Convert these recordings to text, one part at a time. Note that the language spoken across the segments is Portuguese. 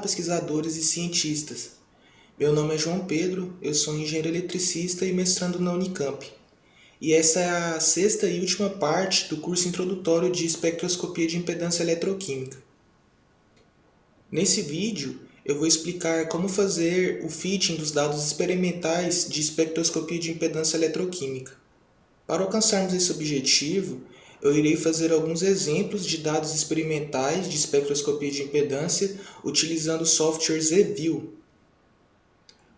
pesquisadores e cientistas. Meu nome é João Pedro, eu sou engenheiro eletricista e mestrando na Unicamp. E essa é a sexta e última parte do curso introdutório de espectroscopia de impedância eletroquímica. Nesse vídeo, eu vou explicar como fazer o fitting dos dados experimentais de espectroscopia de impedância eletroquímica. Para alcançarmos esse objetivo, eu irei fazer alguns exemplos de dados experimentais de espectroscopia de impedância utilizando o software ZView.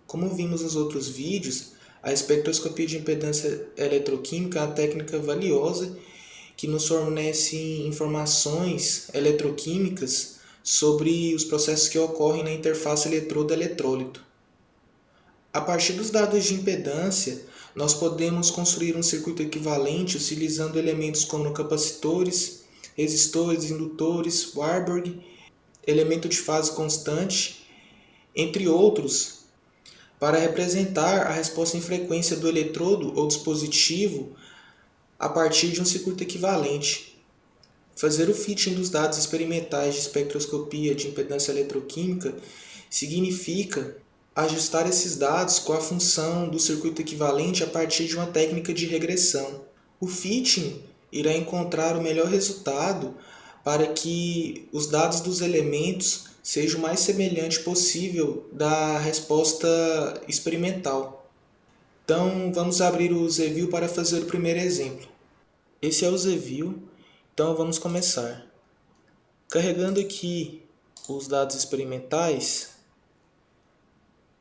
Como vimos nos outros vídeos, a espectroscopia de impedância eletroquímica é uma técnica valiosa que nos fornece informações eletroquímicas sobre os processos que ocorrem na interface eletrodo-eletrólito. A partir dos dados de impedância, nós podemos construir um circuito equivalente utilizando elementos como capacitores, resistores, indutores, Warburg, elemento de fase constante, entre outros, para representar a resposta em frequência do eletrodo ou dispositivo a partir de um circuito equivalente. Fazer o fitting dos dados experimentais de espectroscopia de impedância eletroquímica significa ajustar esses dados com a função do circuito equivalente a partir de uma técnica de regressão. O fitting irá encontrar o melhor resultado para que os dados dos elementos sejam o mais semelhante possível da resposta experimental. Então, vamos abrir o ZView para fazer o primeiro exemplo. Esse é o ZView, então vamos começar. Carregando aqui os dados experimentais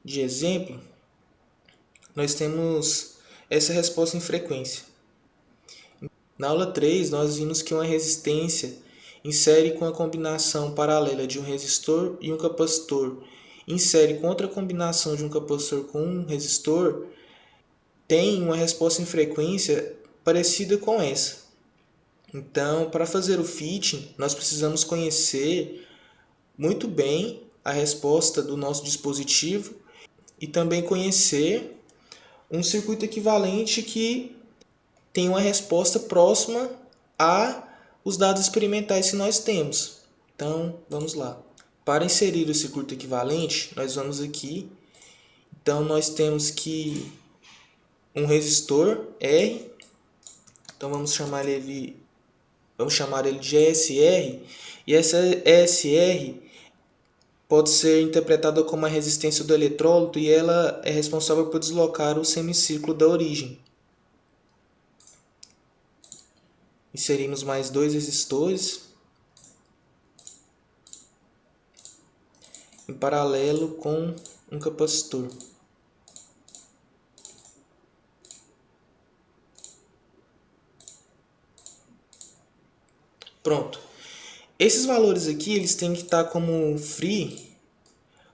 de exemplo, nós temos essa resposta em frequência. Na aula 3, nós vimos que uma resistência em série com a combinação paralela de um resistor e um capacitor em série com outra combinação de um capacitor com um resistor tem uma resposta em frequência parecida com essa. Então, para fazer o fitting, nós precisamos conhecer muito bem a resposta do nosso dispositivo e também conhecer um circuito equivalente que tem uma resposta próxima a os dados experimentais que nós temos. Então, vamos lá. Para inserir o circuito equivalente, nós vamos aqui. Então, nós temos que um resistor R. Então, vamos chamar ele de ESR. E essa ESR pode ser interpretada como a resistência do eletrólito e ela é responsável por deslocar o semicírculo da origem. Inserimos mais dois resistores em paralelo com um capacitor. Pronto. Esses valores aqui eles têm que estar como free,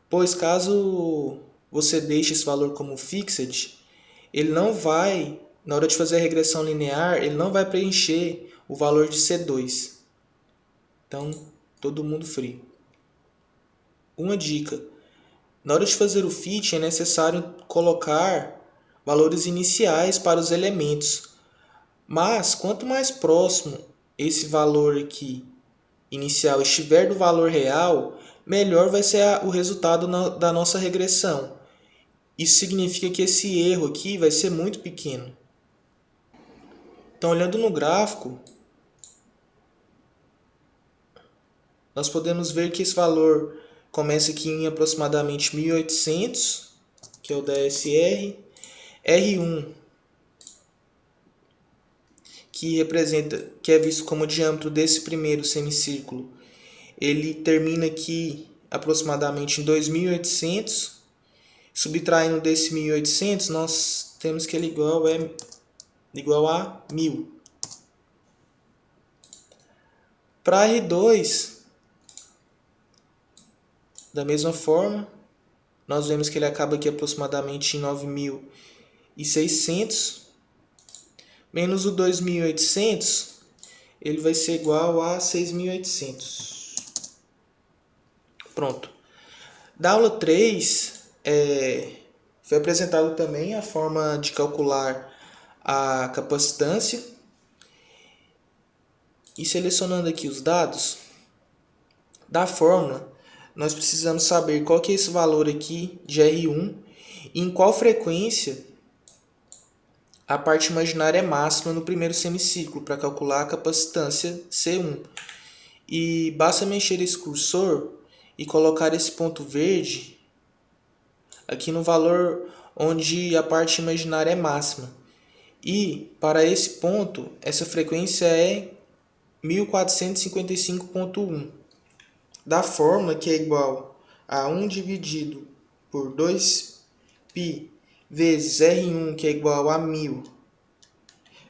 pois caso você deixe esse valor como fixed, ele não vai, na hora de fazer a regressão linear, ele não vai preencher o valor de C2. Então, todo mundo free. Uma dica: na hora de fazer o fitting é necessário colocar valores iniciais para os elementos. Mas, quanto mais próximo esse valor aqui inicial estiver do valor real, melhor vai ser o resultado da nossa regressão. Isso significa que esse erro aqui vai ser muito pequeno. Então, olhando no gráfico, nós podemos ver que esse valor começa aqui em aproximadamente 1800, que é o DSR, R1, que é visto como o diâmetro desse primeiro semicírculo, ele termina aqui aproximadamente em 2800. Subtraindo desse 1800, nós temos que ele igual a 1000. Para R2, da mesma forma, nós vemos que ele acaba aqui aproximadamente em 9600. Menos o 2800, ele vai ser igual a 6800. Pronto. Da aula 3, foi apresentado também a forma de calcular a capacitância. E selecionando aqui os dados da fórmula, nós precisamos saber qual que é esse valor aqui de R1 e em qual frequência a parte imaginária é máxima no primeiro semicírculo para calcular a capacitância C1. E basta mexer esse cursor e colocar esse ponto verde aqui no valor onde a parte imaginária é máxima. E para esse ponto, essa frequência é 1455.1. Da fórmula que é igual a 1 dividido por 2π vezes R1, que é igual a 1000,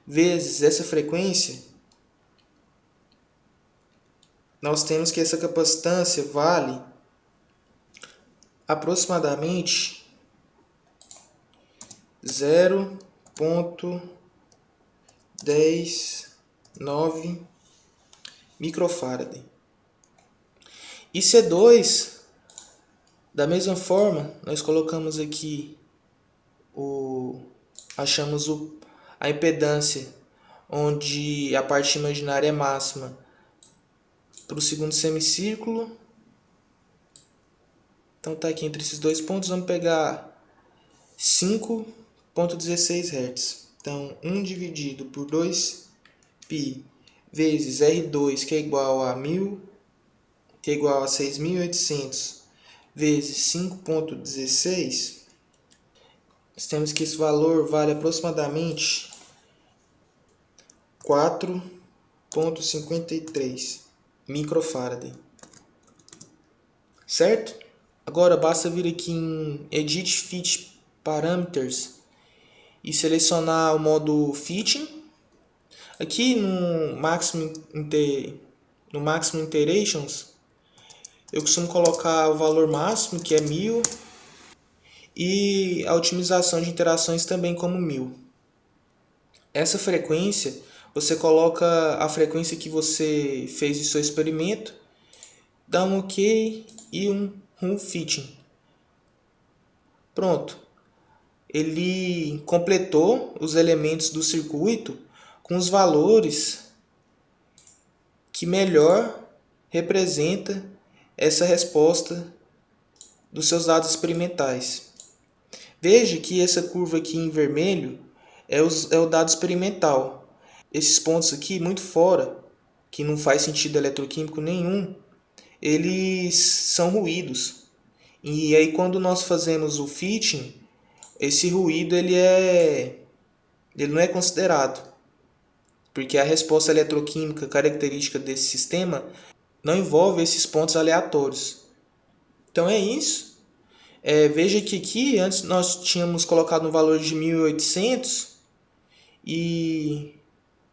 vezes essa frequência, nós temos que essa capacitância vale aproximadamente 0,109 microfarad. E C2, da mesma forma, nós colocamos aqui achamos a impedância onde a parte imaginária é máxima para o segundo semicírculo. Então está aqui entre esses dois pontos, vamos pegar 5,16 Hz. Então 1 dividido por 2π vezes R2, que é igual a 1000, que é igual a 6.800, vezes 5,16, nós temos que esse valor vale aproximadamente 4,53 microfarad. Certo? Agora basta vir aqui em Edit Fit Parameters e selecionar o modo Fitting. Aqui no Maximum Iterations, eu costumo colocar o valor máximo, que é 1000, e a otimização de interações também como 1000. Essa frequência, você coloca a frequência que você fez o seu experimento, dá um OK e um Fitting. Pronto. Ele completou os elementos do circuito com os valores que melhor representa essa resposta dos seus dados experimentais. Veja que essa curva aqui em vermelho é o dado experimental. Esses pontos aqui muito fora, que não faz sentido eletroquímico nenhum, eles são ruídos. E aí quando nós fazemos o fitting, esse ruído ele não é considerado, porque a resposta eletroquímica característica desse sistema não envolve esses pontos aleatórios. Então é isso. Veja que aqui antes nós tínhamos colocado um valor de 1800 e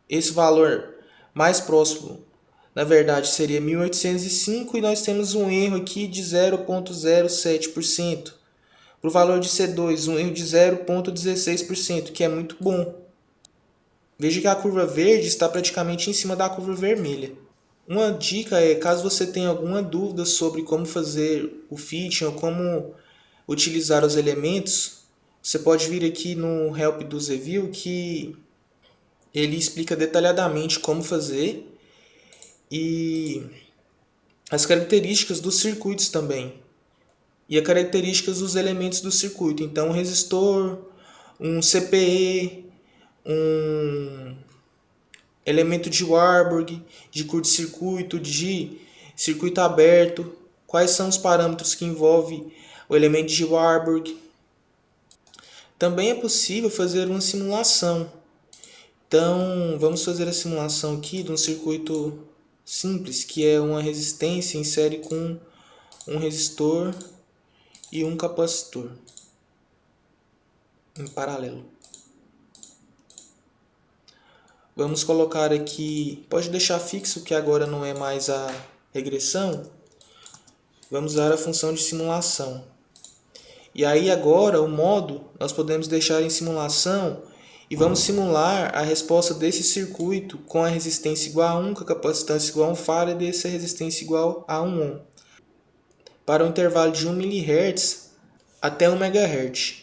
esse valor mais próximo, na verdade, seria 1805 e nós temos um erro aqui de 0,07%. Para o valor de C2, um erro de 0,16%, que é muito bom. Veja que a curva verde está praticamente em cima da curva vermelha. Uma dica é, caso você tenha alguma dúvida sobre como fazer o fitting ou como utilizar os elementos, você pode vir aqui no Help do Zeview que ele explica detalhadamente como fazer e as características dos circuitos também. E as características dos elementos do circuito. Então, um resistor, um CPE, um elemento de Warburg, de curto-circuito, de circuito aberto. Quais são os parâmetros que envolvem o elemento de Warburg. Também é possível fazer uma simulação. Então, vamos fazer a simulação aqui de um circuito simples, que é uma resistência em série com um resistor e um capacitor em paralelo. Vamos colocar aqui, pode deixar fixo que agora não é mais a regressão. Vamos usar a função de simulação. E aí agora o modo nós podemos deixar em simulação e vamos simular a resposta desse circuito com a resistência igual a 1, com a capacitância igual a 1 farad e essa resistência igual a 1 ohm. Para um intervalo de 1 mHz até 1 MHz.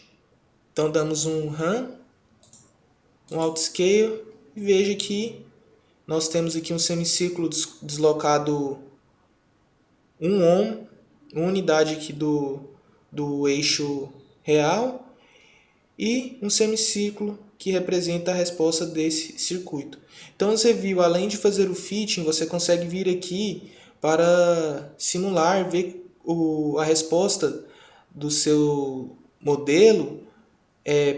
Então damos um run, um outscale e veja que nós temos aqui um semicírculo deslocado 1 ohm uma unidade aqui do eixo real e um semicírculo que representa a resposta desse circuito. Então você viu, além de fazer o fitting, você consegue vir aqui para simular, ver a resposta do seu modelo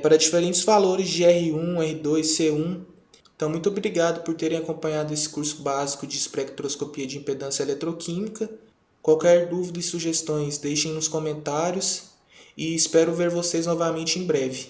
para diferentes valores de R1, R2, C1. Então, muito obrigado por terem acompanhado esse curso básico de espectroscopia de impedância eletroquímica. Qualquer dúvida e sugestões, deixem nos comentários e espero ver vocês novamente em breve.